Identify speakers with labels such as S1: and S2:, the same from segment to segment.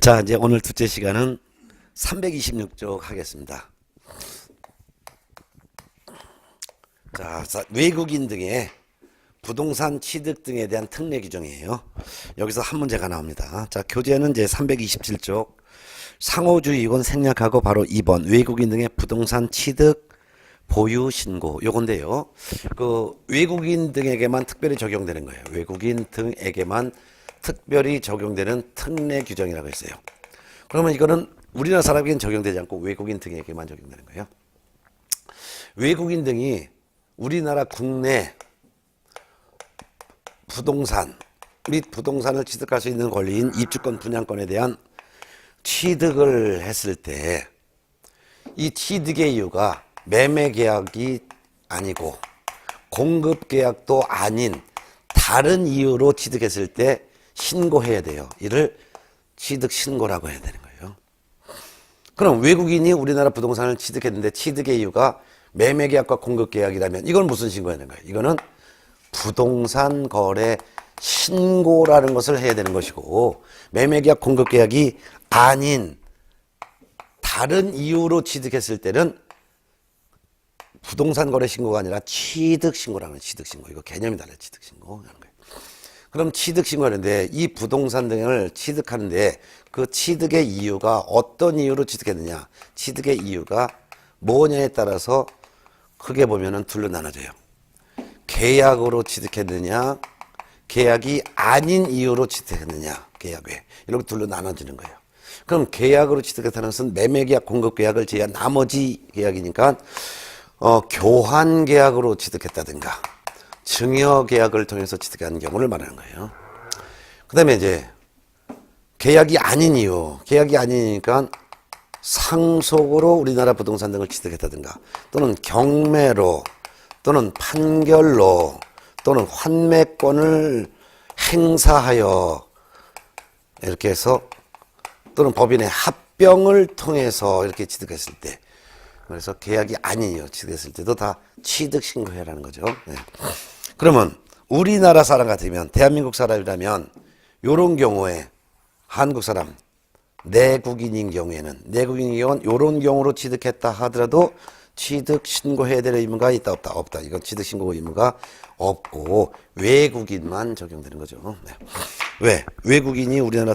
S1: 자, 이제 오늘 둘째 시간은 326쪽 하겠습니다. 자, 외국인 등의 부동산 취득 등에 대한 특례 규정이에요. 여기서 한 문제가 나옵니다. 자, 교재는 이제 327쪽 상호주의권 생략하고 바로 2번 외국인 등의 부동산 취득 보유 신고 요건데요. 그 외국인 등에게만 특별히 적용되는 거예요. 외국인 등에게만 특별히 적용되는 특례 규정이라고 했어요. 그러면 이거는 우리나라 사람에게는 적용되지 않고 외국인 등에게만 적용되는 거예요. 외국인 등이 우리나라 국내 부동산 및 부동산을 취득할 수 있는 권리인 입주권 분양권에 대한 취득을 했을 때 이 취득의 이유가 매매 계약이 아니고 공급 계약도 아닌 다른 이유로 취득했을 때 신고해야 돼요. 이를 취득 신고라고 해야 되는 거예요. 그럼 외국인이 우리나라 부동산을 취득했는데 취득의 이유가 매매 계약과 공급 계약이라면 이건 무슨 신고해야 되는 거예요? 이거는 부동산 거래 신고라는 것을 해야 되는 것이고, 매매 계약 공급 계약이 아닌 다른 이유로 취득했을 때는 부동산 거래 신고가 아니라 취득 신고라는 거예요. 취득 신고. 이거 개념이 달라요. 취득 신고라는 거예요. 그럼 취득 신고하는데 이 부동산 등을 취득하는데 그 취득의 이유가 어떤 이유로 취득했느냐? 취득의 이유가 뭐냐에 따라서 크게 보면은 둘로 나눠져요. 계약으로 취득했느냐, 계약이 아닌 이유로 취득했느냐, 계약 외. 이렇게 둘로 나눠지는 거예요. 그럼 계약으로 취득했다는 것은 매매계약, 공급계약을 제외한 나머지 계약이니까 교환계약으로 취득했다든가 증여계약을 통해서 취득한 경우를 말하는 거예요. 그 다음에 이제 계약이 아닌 이유, 계약이 아니니까 상속으로 우리나라 부동산 등을 취득했다든가 또는 경매로 또는 판결로 또는 환매권을 행사하여 이렇게 해서 또는 법인의 합병을 통해서 이렇게 취득했을 때, 그래서 계약이 아닌 이유 취득했을 때도 다 취득 신고해라는 거죠. 네. 그러면 우리나라 사람 같으면, 대한민국 사람이라면 요런 경우에 한국 사람 내국인인 경우에는 요런 경우로 취득했다 하더라도 취득 신고해야 될 의무가 있다 없다? 없다. 이건 취득 신고 의무가 없고 외국인만 적용되는 거죠. 네. 왜? 외국인이 우리나라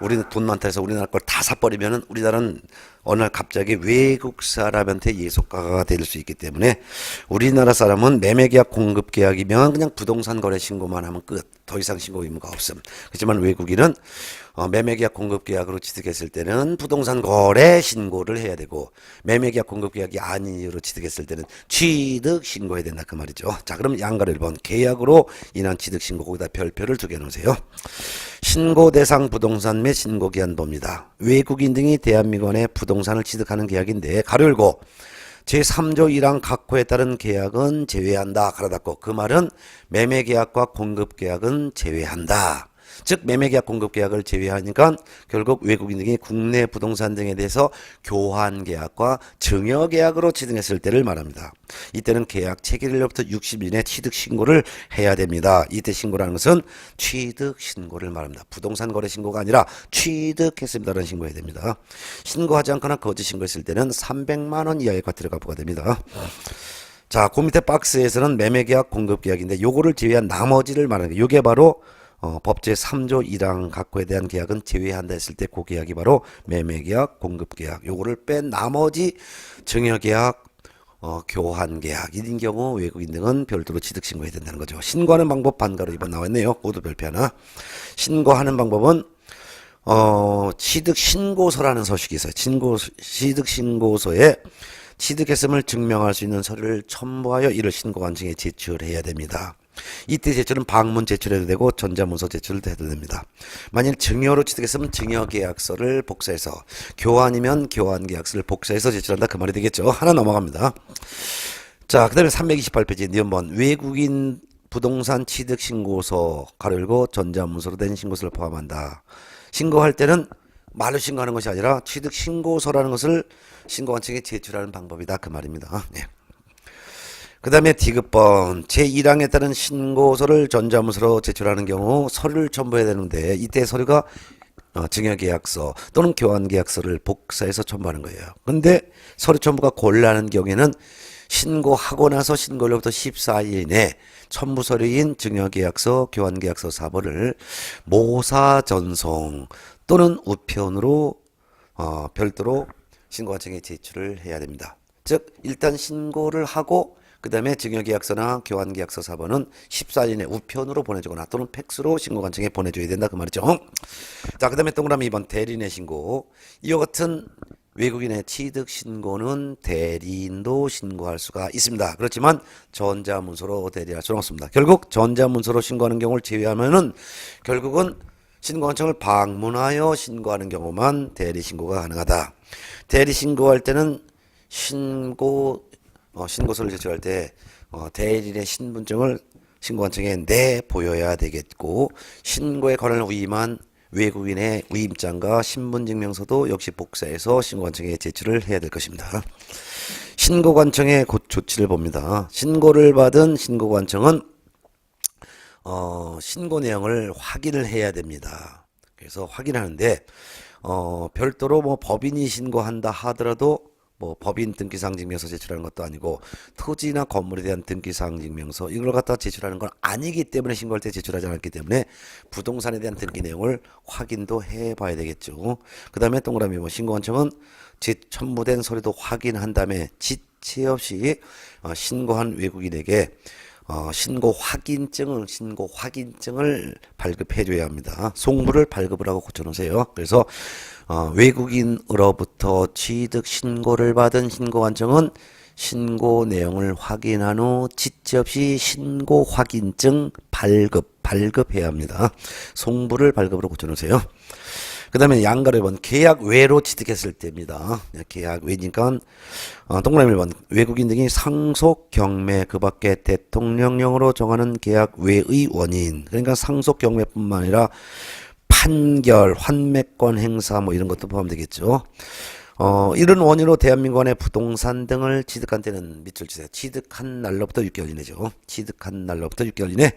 S1: 우리는 돈 많다 해서 우리나라 걸 다 사버리면은 우리나라는 어느 날 갑자기 외국 사람한테 예속가가 될 수 있기 때문에 우리나라 사람은 매매계약, 공급계약이면 그냥 부동산 거래 신고만 하면 끝. 더 이상 신고 의무가 없음. 그렇지만 외국인은 매매계약, 공급계약으로 취득했을 때는 부동산 거래 신고를 해야 되고, 매매계약, 공급계약이 아닌 이유로 취득했을 때는 취득 신고해야 된다 그 말이죠. 자, 그럼 양가를 1번 계약으로 인한 취득 신고, 거기다 별표를 2개 놓으세요. 신고 대상 부동산 및 신고 기한 봅니다. 외국인 등이 대한민국의 부동산을 취득하는 계약인데 가로 열고 제3조 1항 각호에 따른 계약은 제외한다. 가로 닫고. 그 말은 매매계약과 공급계약은 제외한다. 즉 매매계약, 공급계약을 제외하니까 결국 외국인 등이 국내 부동산 등에 대해서 교환계약과 증여계약으로 취득했을 때를 말합니다. 이때는 계약 체결일로부터 60일 이내 취득 신고를 해야 됩니다. 이때 신고라는 것은 취득 신고를 말합니다. 부동산 거래 신고가 아니라 취득했습니다라는 신고해야 됩니다. 신고하지 않거나 거짓 신고했을 때는 300만 원 이하의 과태료가 부과됩니다. 자, 그 밑에 박스에서는 매매계약, 공급계약인데 요거를 제외한 나머지를 말하는 거예요. 요게 바로 법제 3조 1항 각호에 대한 계약은 제외한다 했을 때 그 계약이 바로 매매계약, 공급계약, 요거를 뺀 나머지 증여계약, 교환계약인 경우 외국인 등은 별도로 취득 신고해야 된다는 거죠. 신고하는 방법 반가로 2번 나왔네요. 모두 별표 하나. 신고하는 방법은 취득 신고서라는 서식이 있어요. 취득 신고서에 취득했음을 증명할 수 있는 서류를 첨부하여 이를 신고관청에 제출해야 됩니다. 이때 제출은 방문 제출해도 되고 전자문서 제출도 해도 됩니다. 만일 증여로 취득했으면 증여계약서를 복사해서, 교환이면 교환계약서를 복사해서 제출한다 그 말이 되겠죠. 하나 넘어갑니다. 자, 그 다음에 328페이지 니은번 외국인 부동산 취득 신고서 가로 열고 전자문서로 된 신고서를 포함한다. 신고할 때는 말로 신고하는 것이 아니라 취득 신고서라는 것을 신고관청에 제출하는 방법이다 그 말입니다. 네. 그 다음에 디귿번 제1항에 따른 신고서를 전자문서로 제출하는 경우 서류를 첨부해야 되는데 이때 서류가 증여계약서 또는 교환계약서를 복사해서 첨부하는 거예요. 근데 서류 첨부가 곤란한 경우에는 신고하고 나서 신고일로부터 14일 이내 첨부 서류인 증여계약서, 교환계약서 사본을 모사 전송 또는 우편으로 별도로 신고관청에 제출을 해야 됩니다. 즉 일단 신고를 하고 그 다음에 증여계약서나 교환계약서 사본은 14일 이내 우편으로 보내주거나 또는 팩스로 신고관청에 보내줘야 된다 그 말이죠. 자, 그 다음에 동그라미 2번 대리인의 신고. 이와 같은 외국인의 취득 신고는 대리인도 신고할 수가 있습니다. 그렇지만 전자문서로 대리할 수는 없습니다. 결국 전자문서로 신고하는 경우를 제외하면은 결국은 신고관청을 방문하여 신고하는 경우만 대리 신고가 가능하다. 대리 신고할 때는 신고서를 제출할 때 대리인의 신분증을 신고관청에 내보여야 되겠고, 신고의 권한을 위임한 외국인의 위임장과 신분증명서도 역시 복사해서 신고관청에 제출을 해야 될 것입니다. 신고관청의 조치를 봅니다. 신고를 받은 신고관청은 신고 내용을 확인을 해야 됩니다. 그래서 확인하는데 별도로 뭐 법인이 신고한다 하더라도 뭐 법인 등기사항 증명서 제출하는 것도 아니고 토지나 건물에 대한 등기사항 증명서 이걸 갖다 제출하는 건 아니기 때문에 신고할 때 제출하지 않았기 때문에 부동산에 대한 등기 내용을 확인도 해봐야 되겠죠. 그 다음에 동그라미 뭐 신고관청은 첨부된 서류도 확인한 다음에 지체 없이 신고한 외국인에게 신고 확인증을 발급해줘야 합니다. 송부를 발급을 하고 고쳐놓으세요. 그래서 외국인으로부터 취득 신고를 받은 신고관청은 신고 내용을 확인한 후 지체 없이 신고 확인증 발급해야 합니다. 송부를 발급으로 고쳐놓으세요. 그 다음에 양가로 1번 계약 외로 취득했을 때입니다. 계약 외니까 동그라미 1번 외국인 등이 상속 경매 그 밖에 대통령령으로 정하는 계약 외의 원인, 그러니까 상속 경매뿐만 아니라 판결, 환매권 행사 뭐 이런 것도 포함되겠죠. 이런 원인으로 대한민국 안에 부동산 등을 취득한 때는 밑줄 치세요. 취득한 날로부터 6개월 이내죠. 취득한 날로부터 6개월 이내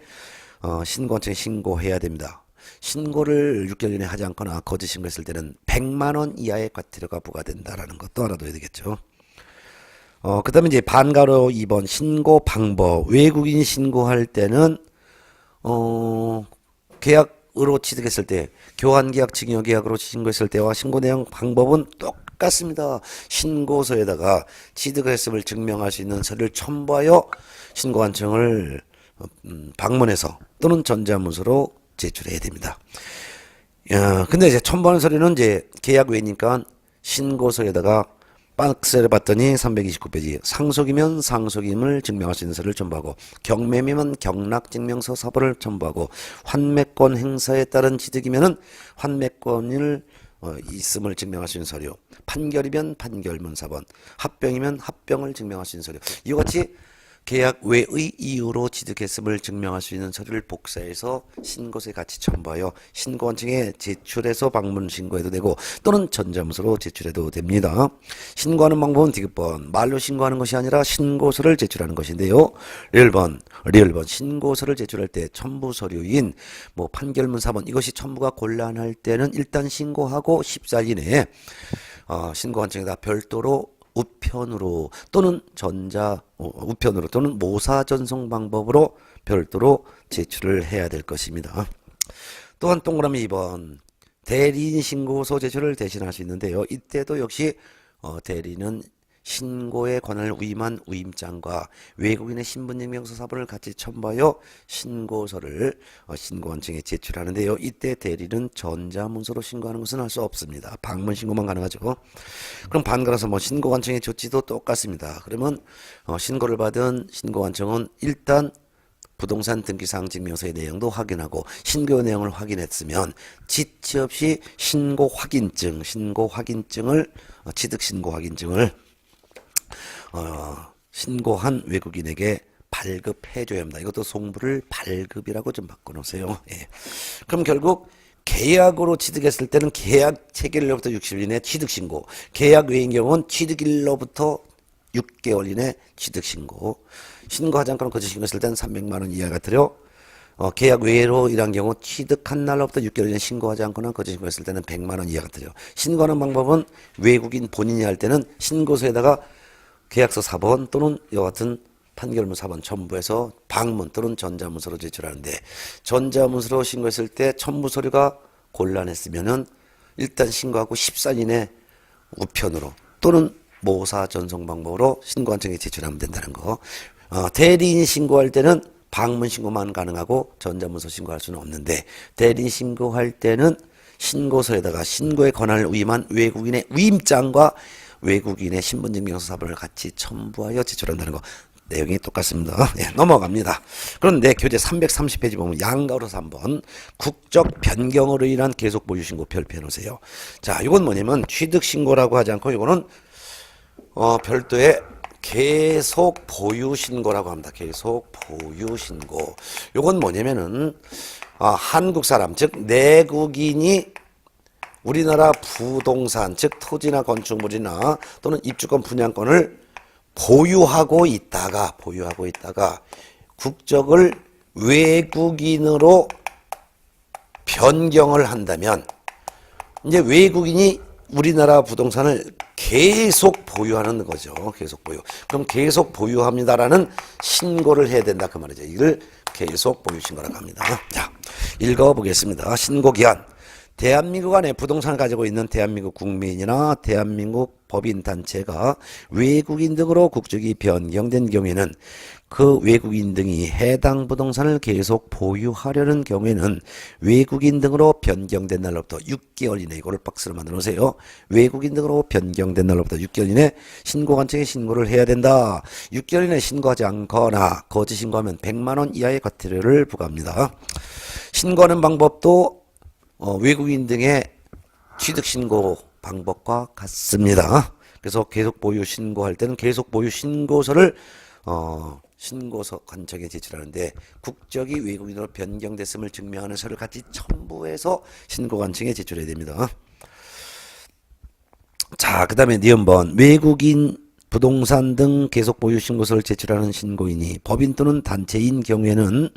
S1: 신고관청에 신고해야 됩니다. 신고를 6개월 이내 하지 않거나 거짓 신고했을 때는 100만 원 이하의 과태료가 부과된다라는 것도 알아둬야 되겠죠. 그 다음에 이제 반가로 2번 신고 방법. 외국인 신고할 때는 계약으로 취득했을 때, 교환계약, 증여계약으로 신고했을 때와 신고 내용 방법은 똑같습니다. 신고서에다가 취득했음을 증명할 수 있는 서류를 첨부하여 신고관청을 방문해서 또는 전자문서로 제출해야 됩니다. 근데 이제 첨부하는 서류는 이제 계약 외니까 신고서에다가 박스를 봤더니 329페이지 상속이면 상속임을 증명할 수 있는 서류를 첨부하고, 경매면 경락증명서 사본을 첨부하고, 환매권 행사에 따른 취득이면은 환매권을 있음을 증명할 수 있는 서류, 판결이면 판결문 사본, 합병이면 합병을 증명할 수 있는 서류, 이와 같이 계약 외의 이유로 취득했음을 증명할 수 있는 서류를 복사해서 신고서에 같이 첨부하여 신고관청에 제출해서 방문 신고해도 되고 또는 전자문서로 제출해도 됩니다. 신고하는 방법은 디귿번 말로 신고하는 것이 아니라 신고서를 제출하는 것인데요. 리얼번 신고서를 제출할 때 첨부 서류인 뭐 판결문 사본 이것이 첨부가 곤란할 때는 일단 신고하고 14일 이내에 신고관청에다 별도로 우편으로 또는 우편으로 또는 모사 전송 방법으로 별도로 제출을 해야 될 것입니다. 또한 동그라미 2번 대리인 신고서 제출을 대신할 수 있는데요. 이때도 역시 대리인은 신고의 권한을 위임한 위임장과 외국인의 신분증명서 사본을 같이 첨부하여 신고서를 신고관청에 제출하는데요. 이때 대리는 전자문서로 신고하는 것은 할 수 없습니다. 방문 신고만 가능하죠. 그럼 반가라서 뭐 신고관청의 조치도 똑같습니다. 그러면 신고를 받은 신고관청은 일단 부동산 등기사항 증명서의 내용도 확인하고 신고 내용을 확인했으면 지체 없이 신고 확인증을 취득 신고 확인증을 신고한 외국인에게 발급해줘야 합니다. 이것도 송부를 발급이라고 좀 바꿔놓으세요. 예. 그럼 결국 계약으로 취득했을 때는 계약 체결일로부터 60일 이내 취득신고, 계약 외인 경우는 취득일로부터 6개월 이내 취득신고, 신고하지 않고는 거짓 신고했을 때는 300만 원 이하가 들여 계약 외로 일한 경우 취득한 날로부터 6개월 이내 신고하지 않거나 거짓 신고했을 때는 100만 원 이하가 되죠. 신고하는 방법은 외국인 본인이 할 때는 신고서에다가 계약서 사본 또는 이와 같은 판결문 사본 첨부해서 방문 또는 전자문서로 제출하는데, 전자문서로 신고했을 때 첨부 서류가 곤란했으면은 일단 신고하고 14일 이내 우편으로 또는 모사 전송 방법으로 신고한청에 제출하면 된다는 거. 대리인 신고할 때는 방문 신고만 가능하고 전자문서 신고할 수는 없는데, 대리인 신고할 때는 신고서에다가 신고의 권한을 위임한 외국인의 위임장과 외국인의 신분증명서 사본을 같이 첨부하여 제출한다는 거. 내용이 똑같습니다. 예, 넘어갑니다. 그런데 교재 330페이지 보면 양가로 3번 국적 변경으로 인한 계속 보유 신고 별표해 놓으세요. 자, 이건 뭐냐면 취득 신고라고 하지 않고 이거는 별도의 계속 보유 신고라고 합니다. 계속 보유 신고. 이건 뭐냐면은 한국 사람 즉 내국인이 우리나라 부동산 즉 토지나 건축물이나 또는 입주권 분양권을 보유하고 있다가 국적을 외국인으로 변경을 한다면 이제 외국인이 우리나라 부동산을 계속 보유하는 거죠. 계속 보유. 그럼 계속 보유합니다라는 신고를 해야 된다 그 말이죠. 이걸 계속 보유 신고라고 합니다. 자, 읽어보겠습니다. 신고기한. 대한민국 안에 부동산을 가지고 있는 대한민국 국민이나 대한민국 법인단체가 외국인 등으로 국적이 변경된 경우에는 그 외국인 등이 해당 부동산을 계속 보유하려는 경우에는 외국인 등으로 변경된 날로부터 6개월 이내, 이거를 박스로 만들어 놓으세요. 외국인 등으로 변경된 날로부터 6개월 이내 신고관청에 신고를 해야 된다. 6개월 이내 신고하지 않거나 거짓 신고하면 100만 원 이하의 과태료를 부과합니다. 신고하는 방법도 외국인 등의 취득신고 방법과 같습니다. 그래서 계속 보유 신고할 때는 계속 보유 신고서를 신고서 관청에 제출하는데 국적이 외국인으로 변경됐음을 증명하는 서류를 같이 첨부해서 신고 관청에 제출해야 됩니다. 자, 그 다음에 니은번 외국인 부동산 등 계속 보유 신고서를 제출하는 신고인이 법인 또는 단체인 경우에는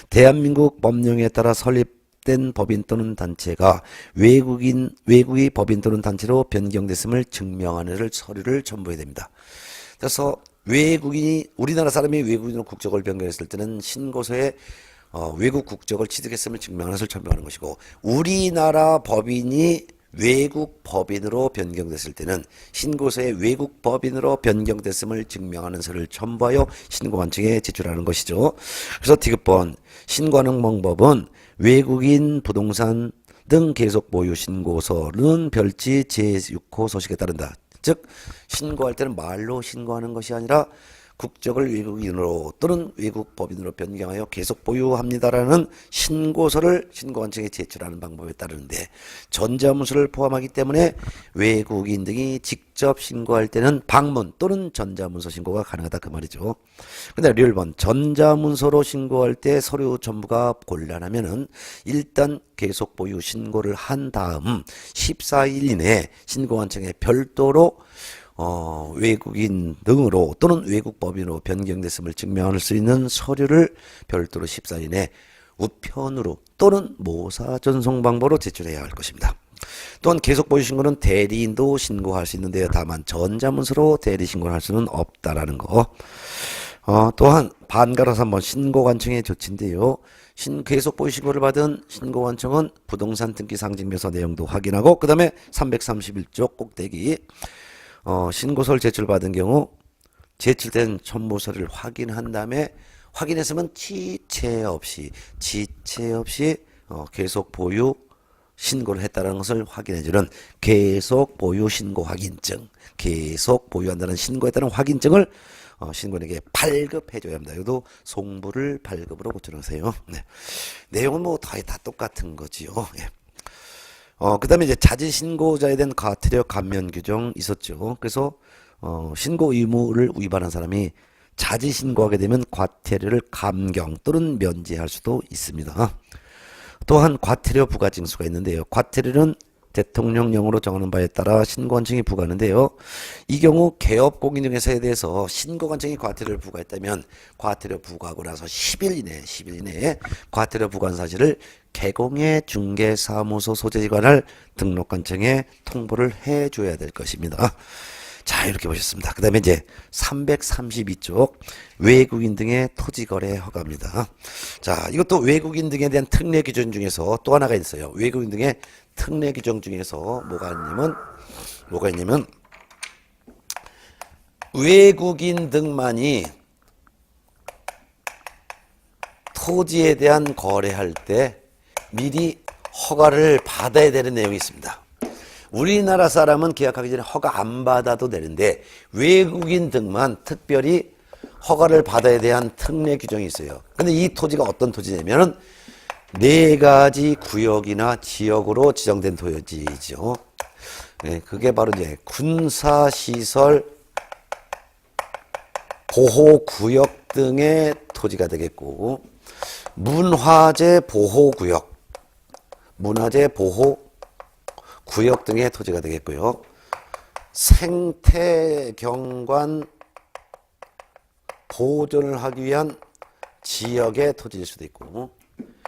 S1: 대한민국 법령에 따라 설립된 법인 또는 단체가 외국의 법인 또는 단체로 변경됐음을 증명하는 서류를 첨부해야 됩니다. 그래서 외국인이 우리나라 사람이 외국인으로 국적을 변경했을 때는 신고서에 외국 국적을 취득했음을 증명하는 것을 첨부하는 것이고, 우리나라 법인이 외국 법인으로 변경됐을 때는 신고서에 외국 법인으로 변경됐음을 증명하는 서류를 첨부하여 신고관청에 제출하는 것이죠. 그래서 디귿번 신고하는 방법은 외국인 부동산 등 계속 보유 신고서는 별지 제6호 소식에 따른다. 즉 신고할 때는 말로 신고하는 것이 아니라 국적을 외국인으로 또는 외국 법인으로 변경하여 계속 보유합니다라는 신고서를 신고관청에 제출하는 방법에 따르는데, 전자문서를 포함하기 때문에 외국인 등이 직접 신고할 때는 방문 또는 전자문서 신고가 가능하다 그 말이죠. 근데 1번 전자문서로 신고할 때 서류 첨부가 곤란하면은 일단 계속 보유 신고를 한 다음 14일 이내에 신고관청에 별도로 외국인 등으로 또는 외국 법인으로 변경됐음을 증명할 수 있는 서류를 별도로 14일 이내 우편으로 또는 모사 전송 방법으로 제출해야 할 것입니다. 또한 계속 보유 신고는 대리인도 신고할 수 있는데요. 다만 전자문서로 대리 신고를 할 수는 없다라는 거. 또한 반가로서 한번 신고관청의 조치인데요. 계속 보유 신고를 받은 신고관청은 부동산 등기 상징명서 내용도 확인하고, 그 다음에 331쪽 꼭대기 신고서를 제출받은 경우 제출된 첨부서를 확인한 다음에 확인했으면 지체 없이 계속 보유 신고를 했다는 것을 확인해주는 계속 보유 신고 확인증, 계속 보유한다는 신고했다는 확인증을 신고인에게 발급해줘야 합니다. 이것도 송부를 발급으로 고쳐놓으세요. 네. 내용은 뭐 다 똑같은 거지요. 예. 그 다음에 이제 자진신고자에 대한 과태료 감면 규정 있었죠. 그래서, 신고 의무를 위반한 사람이 자진신고하게 되면 과태료를 감경 또는 면제할 수도 있습니다. 또한 과태료 부과 징수가 있는데요. 과태료는 대통령령으로 정하는 바에 따라 신고관청이 부과하는데요. 이 경우 개업공인중개사에 대해서 신고관청이 과태료를 부과했다면 과태료 부과하고 나서 10일 이내에 과태료 부과한 사실을 개공의 중개사무소 소재기관을 등록관청에 통보를 해줘야 될 것입니다. 자, 이렇게 보셨습니다. 그 다음에 이제 332쪽 외국인 등의 토지거래 허가입니다. 자, 이것도 외국인 등에 대한 특례 기준 중에서 또 하나가 있어요. 외국인 등의 특례 규정 중에서 뭐가 있냐면 외국인 등만이 토지에 대한 거래할 때 미리 허가를 받아야 되는 내용이 있습니다. 우리나라 사람은 계약하기 전에 허가 안 받아도 되는데 외국인 등만 특별히 허가를 받아야 대한 특례 규정이 있어요. 근데 이 토지가 어떤 토지냐면은 4가지 구역이나 지역으로 지정된 토지죠. 네, 그게 바로 이제 군사시설 보호구역 등의 토지가 되겠고, 문화재 보호구역 등의 토지가 되겠고요. 생태경관 보존을 하기 위한 지역의 토지일 수도 있고,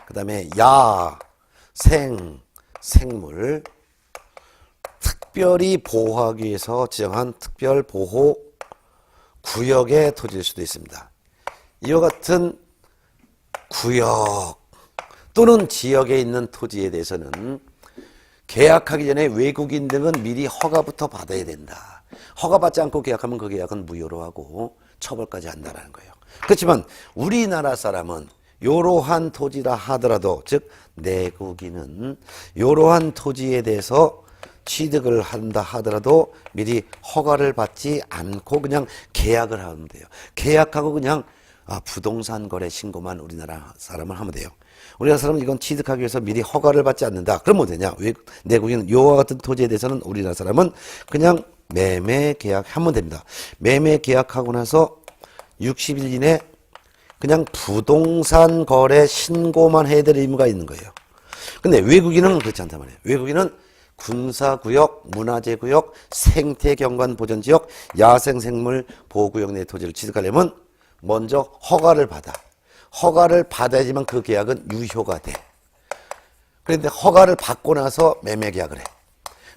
S1: 그 다음에 생물 특별히 보호하기 위해서 지정한 특별보호 구역의 토지일 수도 있습니다. 이와 같은 구역 또는 지역에 있는 토지에 대해서는 계약하기 전에 외국인 등은 미리 허가부터 받아야 된다. 허가받지 않고 계약하면 그 계약은 무효로 하고 처벌까지 한다는 거예요. 그렇지만 우리나라 사람은 이러한 토지라 하더라도, 즉 내국인은 이러한 토지에 대해서 취득을 한다 하더라도 미리 허가를 받지 않고 그냥 계약을 하면 돼요. 계약하고 그냥 부동산 거래 신고만 우리나라 사람은 하면 돼요. 우리나라 사람은 이건 취득하기 위해서 미리 허가를 받지 않는다. 그럼 뭐 되냐? 내국인은 이와 같은 토지에 대해서는 우리나라 사람은 그냥 매매 계약하면 됩니다. 매매 계약하고 나서 60일 이내 그냥 부동산 거래 신고만 해야 될 의무가 있는 거예요. 근데 외국인은 그렇지 않단 말이에요. 외국인은 군사구역, 문화재구역, 생태경관보전지역, 야생생물 보호구역 내 토지를 취득하려면 먼저 허가를 받아. 허가를 받아야지만 그 계약은 유효가 돼. 그런데 허가를 받고 나서 매매 계약을 해.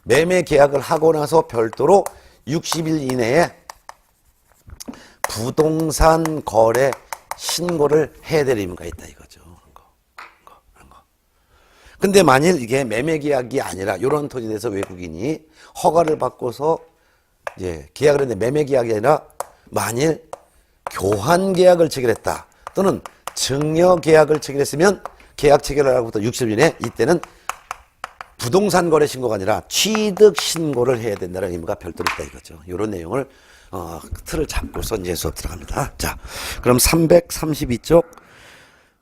S1: 매매 계약을 하고 나서 별도로 60일 이내에 부동산 거래 신고를 해야 될 의무가 있다 이거죠. 그런 거. 근데 만일 이게 매매 계약이 아니라 이런 토지에 대해서 외국인이 허가를 받고서 이제 계약을 했는데 매매 계약이 아니라 만일 교환 계약을 체결했다 또는 증여 계약을 체결했으면 계약 체결하고부터 60일 이내 이때는 부동산 거래 신고가 아니라 취득 신고를 해야 된다는 의무가 별도로 있다 이거죠. 이런 내용을 틀을 잡고서 이제 수업 들어갑니다. 자, 그럼 332쪽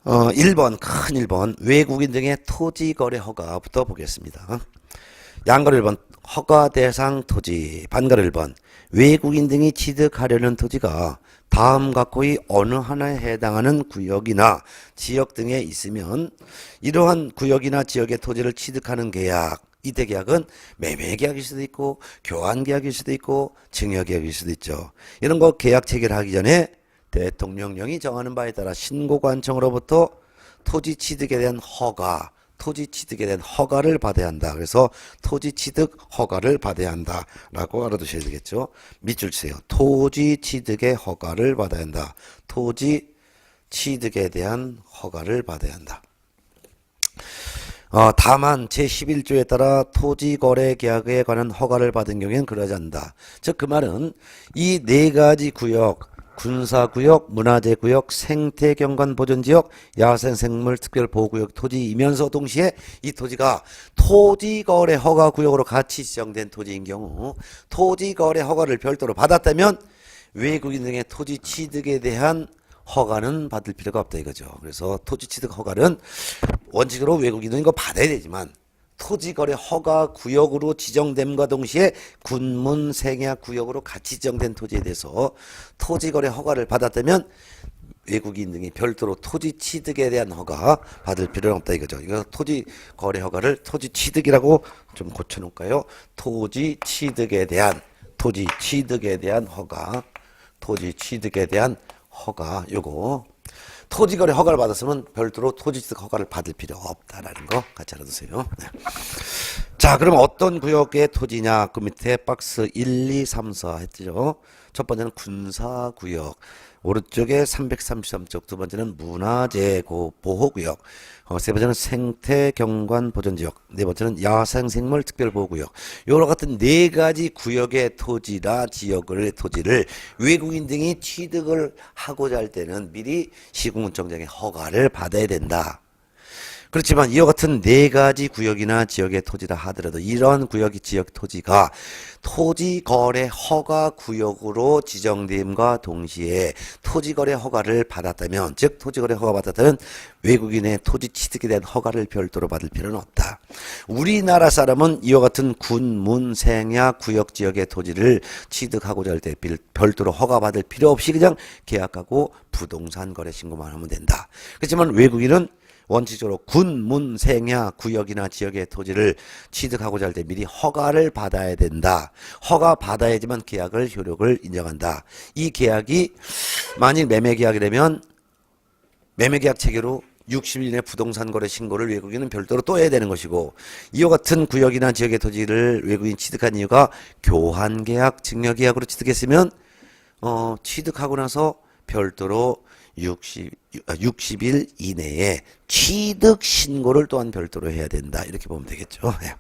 S1: 1번 큰 1번 외국인 등의 토지 거래 허가부터 보겠습니다. 양가로 1번 허가 대상 토지, 반가로 1번 외국인 등이 취득하려는 토지가 다음과 거의 어느 하나에 해당하는 구역이나 지역 등에 있으면 이러한 구역이나 지역의 토지를 취득하는 계약, 이때 계약은 매매 계약일 수도 있고 교환 계약일 수도 있고 증여 계약일 수도 있죠. 이런 거 계약 체결하기 전에 대통령령이 정하는 바에 따라 신고관청으로부터 토지 취득에 대한 허가를 받아야 한다. 그래서 토지 취득 허가를 받아야 한다라고 알아두셔야 되겠죠. 밑줄 치세요. 토지 취득의 허가를 받아야 한다. 토지 취득에 대한 허가를 받아야 한다. 다만 제11조에 따라 토지거래 계약에 관한 허가를 받은 경우에는 그러지 않는다. 즉 그 말은 이 4가지 구역, 군사구역, 문화재구역, 생태경관보존지역, 야생생물 특별보호구역 토지이면서 동시에 이 토지가 토지거래 허가구역으로 같이 지정된 토지인 경우 토지거래 허가를 별도로 받았다면 외국인 등의 토지 취득에 대한 허가는 받을 필요가 없다 이거죠. 그래서 토지 취득 허가는 원칙으로 외국인은 이거 받아야 되지만 토지거래 허가 구역으로 지정됨과 동시에 군문 생약 구역으로 같이 지정된 토지에 대해서 토지거래 허가를 받았다면 외국인 등이 별도로 토지 취득에 대한 허가 받을 필요는 없다 이거죠. 이거 토지 거래 허가를 토지 취득이라고 좀 고쳐놓을까요? 토지 취득에 대한 허가, 토지 취득에 대한 허가 요거 토지 거래 허가를 받았으면 별도로 토지 취득 허가를 받을 필요 없다라는 거 같이 알아두세요. 네. 자, 그럼 어떤 구역의 토지냐? 그 밑에 박스 1, 2, 3, 4 했죠. 첫 번째는 군사구역, 오른쪽에 333쪽, 두 번째는 문화재보호구역, 세 번째는 생태경관보전지역, 네 번째는 야생생물 특별보호구역. 요와 같은 네 가지 구역의 토지나 지역의 토지를 외국인 등이 취득을 하고자 할 때는 미리 시군구청장의 허가를 받아야 된다. 그렇지만 이와 같은 네 가지 구역이나 지역의 토지라 하더라도 이런 구역이 지역 토지가 토지거래 허가 구역으로 지정됨과 동시에 토지거래 허가를 받았다면, 즉 토지거래 허가 받았다면 외국인의 토지 취득에 대한 허가를 별도로 받을 필요는 없다. 우리나라 사람은 이와 같은 군, 문, 생야 구역 지역의 토지를 취득하고자 할 때 별도로 허가 받을 필요 없이 그냥 계약하고 부동산 거래 신고만 하면 된다. 그렇지만 외국인은 원칙적으로 군, 문, 생야 구역이나 지역의 토지를 취득하고자 할 때 미리 허가를 받아야 된다. 허가 받아야지만 계약을 효력을 인정한다. 이 계약이 만일 매매계약이 되면 매매계약 체계로 60일 이내 부동산 거래 신고를 외국인은 별도로 또 해야 되는 것이고, 이와 같은 구역이나 지역의 토지를 외국인이 취득한 이유가 교환계약, 증여계약으로 취득했으면 취득하고 나서 별도로 60일 이내에 취득 신고를 또한 별도로 해야 된다. 이렇게 보면 되겠죠. 네.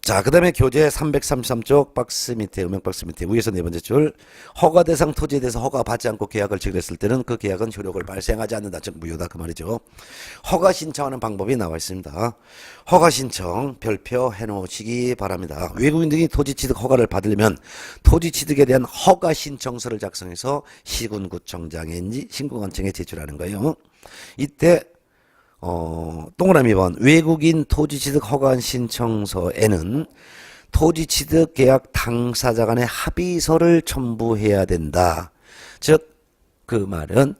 S1: 자, 그 다음에 교재 333쪽 박스 밑에, 음영 박스 밑에 위에서 네 번째 줄, 허가 대상 토지에 대해서 허가 받지 않고 계약을 체결했을 때는 그 계약은 효력을 발생하지 않는다. 즉 무효다 그 말이죠. 허가 신청하는 방법이 나와 있습니다. 허가 신청 별표 해놓으시기 바랍니다. 외국인 등이 토지 취득 허가를 받으려면 토지 취득에 대한 허가 신청서를 작성해서 시군구청장인지 신고관청에 제출하는 거예요. 이때 동그라미 번 외국인 토지 취득 허가 신청서에는 토지 취득 계약 당사자 간의 합의서를 첨부해야 된다. 즉 그 말은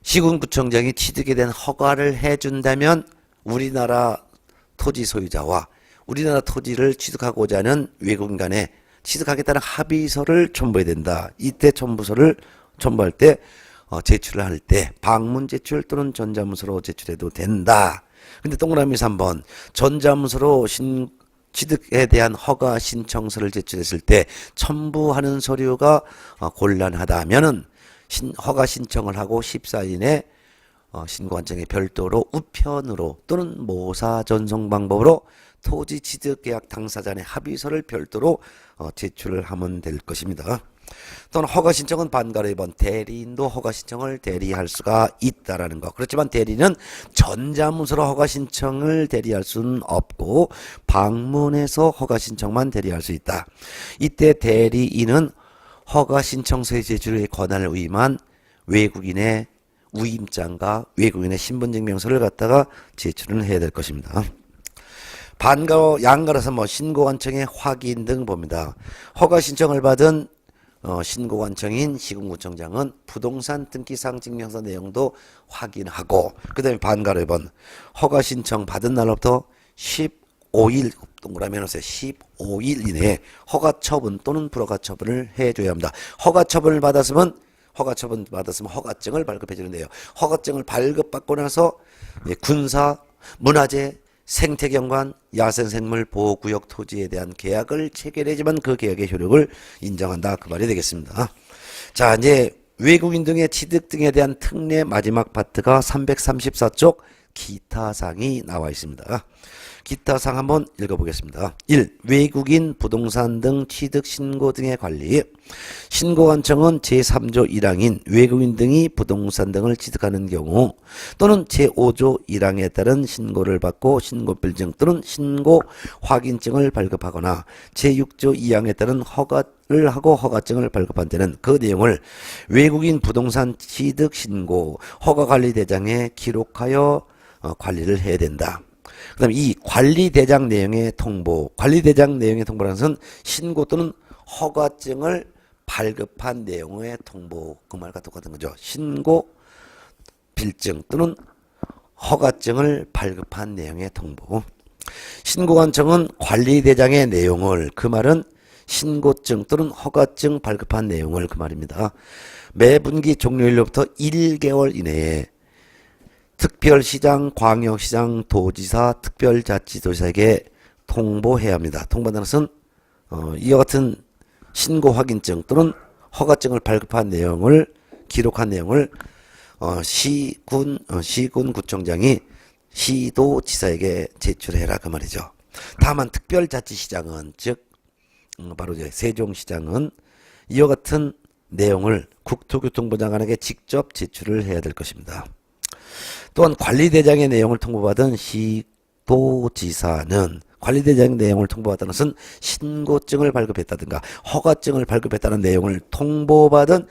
S1: 시군구청장이 취득에 대한 허가를 해준다면 우리나라 토지 소유자와 우리나라 토지를 취득하고자 하는 외국인 간에 취득하겠다는 합의서를 첨부해야 된다. 이때 첨부서를 첨부할 때 제출을 할 때 방문 제출 또는 전자문서로 제출해도 된다. 근데 동그라미 3번 전자문서로 취득에 대한 허가 신청서를 제출했을 때 첨부하는 서류가 곤란하다면은 허가 신청을 하고 14일 이내 신고관청에 별도로 우편으로 또는 모사 전송 방법으로 토지 취득 계약 당사자 간의 합의서를 별도로 제출을 하면 될 것입니다. 또는 허가 신청은 반가로 2번 대리인도 허가 신청을 대리할 수가 있다라는 거. 그렇지만 대리는 전자문서로 허가 신청을 대리할 수는 없고 방문해서 허가 신청만 대리할 수 있다. 이때 대리인은 허가 신청서의 제출의 권한을 위임한 외국인의 위임장과 외국인의 신분증명서를 갖다가 제출을 해야 될 것입니다. 반가로 양가로서 신고관청의 확인 등 봅니다. 허가 신청을 받은 신고관청인 시군구청장은 부동산 등기상 증명서 내용도 확인하고, 그 다음에 반가로 2번 허가 신청 받은 날로부터 15일 동그라미 해놓으세요. 15일 이내에 허가 처분 또는 불허가 처분을 해줘야 합니다. 허가 처분 받았으면 허가증을 발급해 주는데요. 허가증을 발급받고 나서 군사, 문화재, 생태경관, 야생생물 보호구역 토지에 대한 계약을 체결해야지만 그 계약의 효력을 인정한다. 그 말이 되겠습니다. 자, 이제 외국인 등의 취득 등에 대한 특례 마지막 파트가 334쪽 기타사항이 나와 있습니다. 기타사항 한번 읽어보겠습니다. 1. 외국인 부동산 등 취득 신고 등의 관리. 신고관청은 제3조 1항인 외국인 등이 부동산 등을 취득하는 경우 또는 제5조 1항에 따른 신고를 받고 신고필증 또는 신고 확인증을 발급하거나 제6조 2항에 따른 허가를 하고 허가증을 발급한 때는 그 내용을 외국인 부동산 취득 신고 허가관리대장에 기록하여 관리를 해야 된다. 그 다음에 이 관리대장 내용의 통보, 관리대장 내용의 통보라는 것은 신고 또는 허가증을 발급한 내용의 통보, 그 말과 똑같은 거죠. 신고, 빌증 또는 허가증을 발급한 내용의 통보. 신고관청은 관리대장의 내용을, 그 말은 신고증 또는 허가증 발급한 내용을, 그 말입니다. 매 분기 종료일로부터 1개월 이내에 특별시장, 광역시장, 도지사, 특별자치도지사에게 통보해야 합니다. 통보하는 것은 이와 같은 신고 확인증 또는 허가증을 발급한 내용을 기록한 내용을 시군구청장이 시도지사에게 제출해라, 그 말이죠. 다만 특별자치시장은, 즉 바로 이제 세종시장은 이와 같은 내용을 국토교통부 장관에게 직접 제출을 해야 될 것입니다. 또한 관리대장의 내용을 통보받은 시도지사는, 관리대장의 내용을 통보받은 것은 신고증을 발급했다든가 허가증을 발급했다는 내용을 통보받은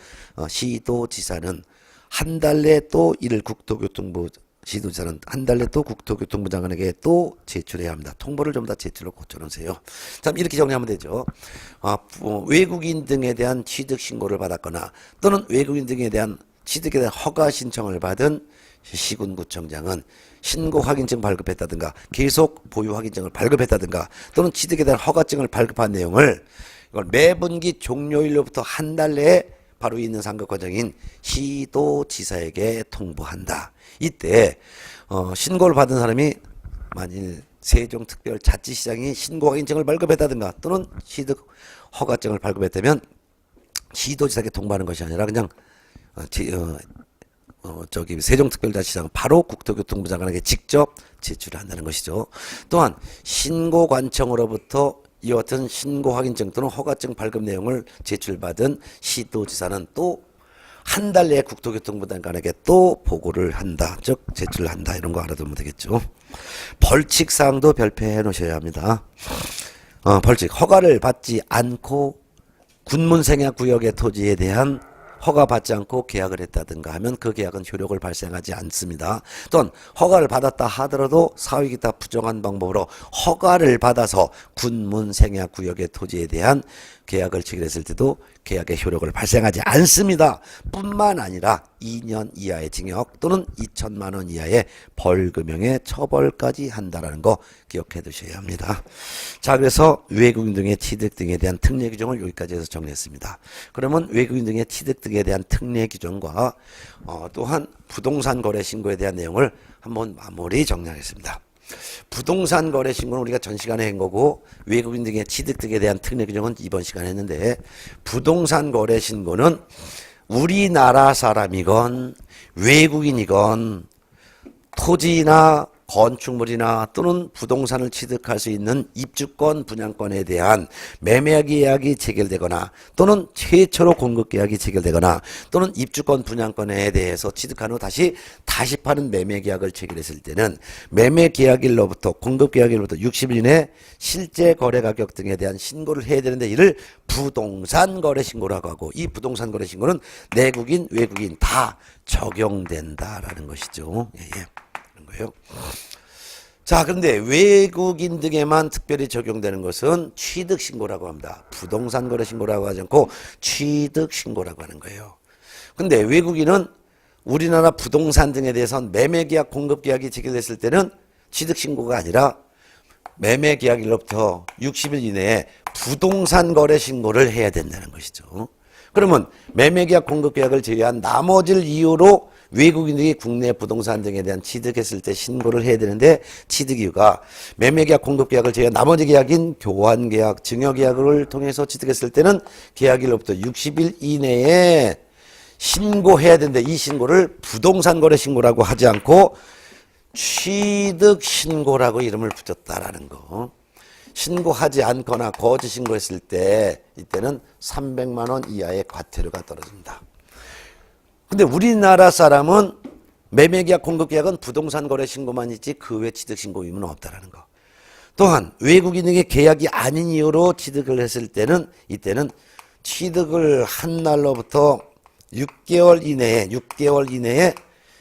S1: 시도지사는 한 달 내에 또 이를 국토교통부, 시도지사는 한 달 내에 또 국토교통부 장관에게 또 제출해야 합니다. 통보를 좀 다 제출로 고쳐놓으세요. 참 이렇게 정리하면 되죠. 외국인 등에 대한 취득 신고를 받았거나 또는 외국인 등에 대한 취득에 대한 허가 신청을 받은 시군구청장은 신고 확인증 발급했다든가 계속 보유 확인증을 발급했다든가 또는 취득에 대한 허가증을 발급한 내용을 이걸 매 분기 종료일로부터 한 달 내에 바로 있는 상급 과정인 시도지사에게 통보한다. 이때 신고를 받은 사람이 만일 세종특별자치시장이 신고 확인증을 발급했다든가 또는 취득 허가증을 발급했다면 시도지사에게 통보하는 것이 아니라 그냥 세종특별자치시장은 바로 국토교통부 장관에게 직접 제출을 한다는 것이죠. 또한 신고관청으로부터 이와 같은 신고 확인증 또는 허가증 발급 내용을 제출받은 시도지사는 또 한 달 내에 국토교통부 장관에게 또 보고를 한다, 즉 제출을 한다, 이런 거 알아두면 되겠죠. 벌칙사항도 별표해 놓으셔야 합니다. 벌칙, 허가를 받지 않고 군문생활구역의 토지에 대한 허가받지 않고 계약을 했다든가 하면 그 계약은 효력을 발생하지 않습니다. 또는 허가를 받았다 하더라도 사후기타 부정한 방법으로 허가를 받아서 군문생활구역의 토지에 대한 계약을 체결했을 때도 계약의 효력을 발생하지 않습니다. 뿐만 아니라 2년 이하의 징역 또는 2천만 원 이하의 벌금형의 처벌까지 한다라는 거 기억해 두셔야 합니다. 자, 그래서 외국인 등의 취득 등에 대한 특례 규정을 여기까지 해서 정리했습니다. 그러면 외국인 등의 취득 등에 대한 특례 규정과 또한 부동산 거래 신고에 대한 내용을 한번 마무리 정리하겠습니다. 부동산 거래 신고는 우리가 전 시간에 한 거고 외국인 등의 취득 등에 대한 특례 규정은 이번 시간에 했는데, 부동산 거래 신고는 우리나라 사람이건 외국인이건 토지나 건축물이나 또는 부동산을 취득할 수 있는 입주권, 분양권에 대한 매매 계약이 체결되거나 또는 최초로 공급 계약이 체결되거나 또는 입주권, 분양권에 대해서 취득한 후 다시 파는 매매 계약을 체결했을 때는 매매 계약일로부터 공급 계약일로부터 60일 이내 실제 거래 가격 등에 대한 신고를 해야 되는데, 이를 부동산 거래 신고라고 하고, 이 부동산 거래 신고는 내국인, 외국인 다 적용된다라는 것이죠. 예. 거예요. 자, 그런데 외국인 등에만 특별히 적용되는 것은 취득신고라고 합니다. 부동산 거래 신고라고 하지 않고 취득신고라고 하는 거예요. 근데 외국인은 우리나라 부동산 등에 대해서는 매매계약, 공급계약이 체결됐을 때는 취득신고가 아니라 매매계약일로부터 60일 이내에 부동산 거래 신고를 해야 된다는 것이죠. 그러면 매매계약, 공급계약을 제외한 나머지를 이유로 외국인들이 국내 부동산 등에 대한 취득했을 때 신고를 해야 되는데, 취득 이유가 매매계약, 공급계약을 제외한 나머지 계약인 교환계약, 증여계약을 통해서 취득했을 때는 계약일로부터 60일 이내에 신고해야 되는데, 이 신고를 부동산 거래 신고라고 하지 않고 취득신고라고 이름을 붙였다라는 거. 신고하지 않거나 거짓 신고했을 때 이때는 300만 원 이하의 과태료가 떨어집니다. 근데 우리나라 사람은 매매계약, 공급계약은 부동산 거래 신고만 있지 그 외 취득신고 의무는 없다라는 거. 또한 외국인에게 계약이 아닌 이유로 취득을 했을 때는 이때는 취득을 한 날로부터 6개월 이내에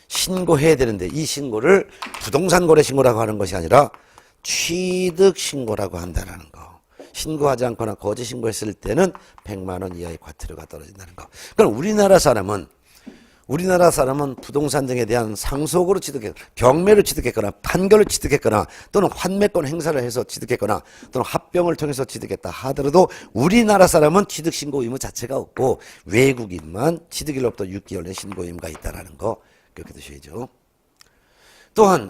S1: 신고해야 되는데, 이 신고를 부동산 거래 신고라고 하는 것이 아니라 취득신고라고 한다는 거. 신고하지 않거나 거짓 신고했을 때는 100만 원 이하의 과태료가 떨어진다는 거. 그럼 우리나라 사람은 부동산 등에 대한 상속으로 취득했거나 경매로 취득했거나 판결로 취득했거나 또는 환매권 행사를 해서 취득했거나 또는 합병을 통해서 취득했다 하더라도 우리나라 사람은 취득신고 의무 자체가 없고 외국인만 취득일로부터 6개월 내 신고 의무가 있다는 거 그렇게 드셔야죠. 또한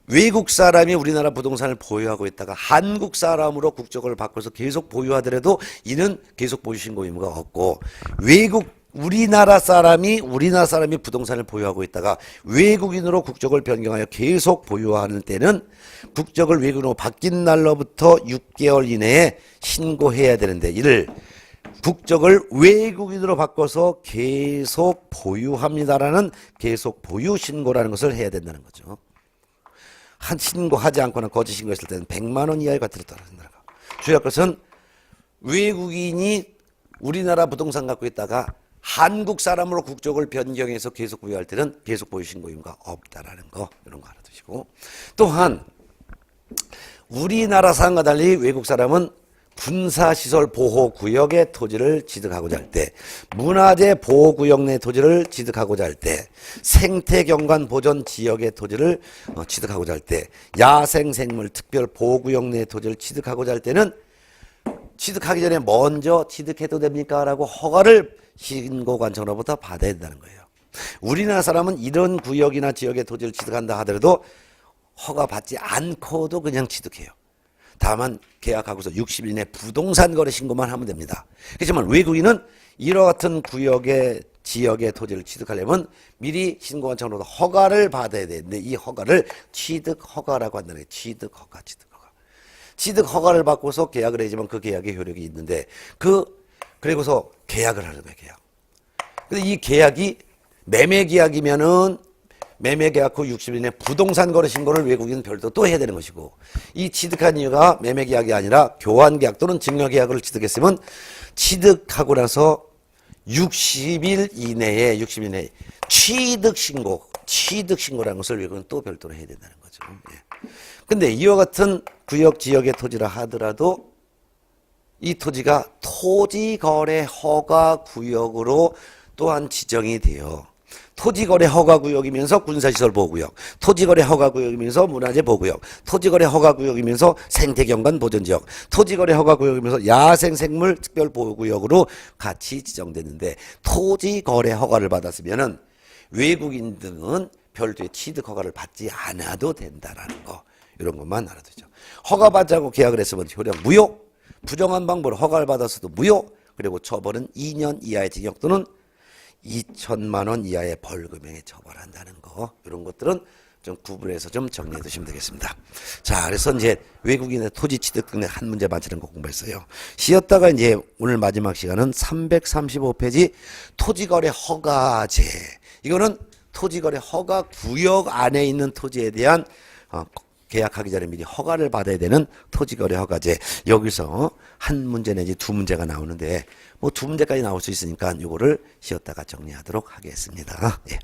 S1: 외국 사람이 우리나라 부동산을 보유하고 있다가 한국 사람으로 국적을 바꿔서 계속 보유하더라도 이는 계속 보유 신고 의무가 없고 우리나라 사람이 부동산을 보유하고 있다가 외국인으로 국적을 변경하여 계속 보유하는 때는 국적을 외국인으로 바뀐 날로부터 6개월 이내에 신고해야 되는데 이를 국적을 외국인으로 바꿔서 계속 보유합니다라는 계속 보유 신고라는 것을 해야 된다는 거죠. 한 신고하지 않거나 거짓 신고했을 때는 100만 원 이하의 과태료 떨어진다는 거. 주의할 것은 외국인이 우리나라 부동산 갖고 있다가 한국 사람으로 국적을 변경해서 계속 보유할 때는 계속 보유 신고 의무가 없다라는 거 이런 거 알아두시고 또한 우리나라 사람과 달리 외국 사람은 군사시설 보호구역의 토지를 취득하고자 할 때, 문화재 보호구역 내 토지를 취득하고자 할 때, 생태경관 보존 지역의 토지를 취득하고자 할 때, 야생생물 특별 보호구역 내 토지를 취득하고자 할 때는 취득하기 전에 먼저 취득해도 됩니까? 라고 허가를 신고관청으로부터 받아야 된다는 거예요. 우리나라 사람은 이런 구역이나 지역의 토지를 취득한다 하더라도 허가 받지 않고도 그냥 취득해요. 다만 계약하고서 60일 내 부동산 거래 신고만 하면 됩니다. 그렇지만 외국인은 이와 같은 구역의 지역의 토지를 취득하려면 미리 신고관청으로부터 허가를 받아야 되는데 이 허가를 취득허가라고 한다는 거예요. 취득허가. 취득허가를 받고서 계약을 해야지만 그 계약의 효력이 있는데 그리고서 계약을 하는 거예요. 계약. 근데 이 계약이 매매계약이면은 매매계약 후 60일 내 부동산 거래 신고를 외국인은 별도 또 해야 되는 것이고 이 취득한 이유가 매매계약이 아니라 교환계약 또는 증여계약을 취득했으면 취득하고 나서 60일 이내에 취득신고라는 것을 외국인은 또 별도로 해야 된다는 거죠. 근데 이와 같은 구역 지역의 토지라 하더라도 이 토지가 토지거래 허가구역으로 또한 지정이 돼요. 토지거래 허가구역이면서 군사시설 보호구역, 토지거래 허가구역이면서 문화재 보호구역, 토지거래 허가구역이면서 생태경관 보존지역, 토지거래 허가구역이면서 야생생물 특별보호구역으로 같이 지정됐는데 토지거래 허가를 받았으면은 외국인 등은 별도의 취득허가를 받지 않아도 된다라는 거 이런 것만 알아두죠. 허가받지 않고 계약을 했으면 효력 무효, 부정한 방법으로 허가를 받았어도 무효, 그리고 처벌은 2년 이하의 징역 또는 2천만 원 이하의 벌금에 처벌한다는 거 이런 것들은 좀 구분해서 좀 정리해 두시면 되겠습니다. 자, 그래서 이제 외국인의 토지 취득 등의 한 문제 맞히는 거 공부했어요. 쉬었다가 이제 오늘 마지막 시간은 335페이지 토지거래 허가제. 이거는 토지거래 허가 구역 안에 있는 토지에 대한 계약하기 전에 미리 허가를 받아야 되는 토지거래 허가제. 여기서 한 문제 내지 두 문제가 나오는데 뭐 두 문제까지 나올 수 있으니까 요거를 쉬었다가 정리하도록 하겠습니다. 예.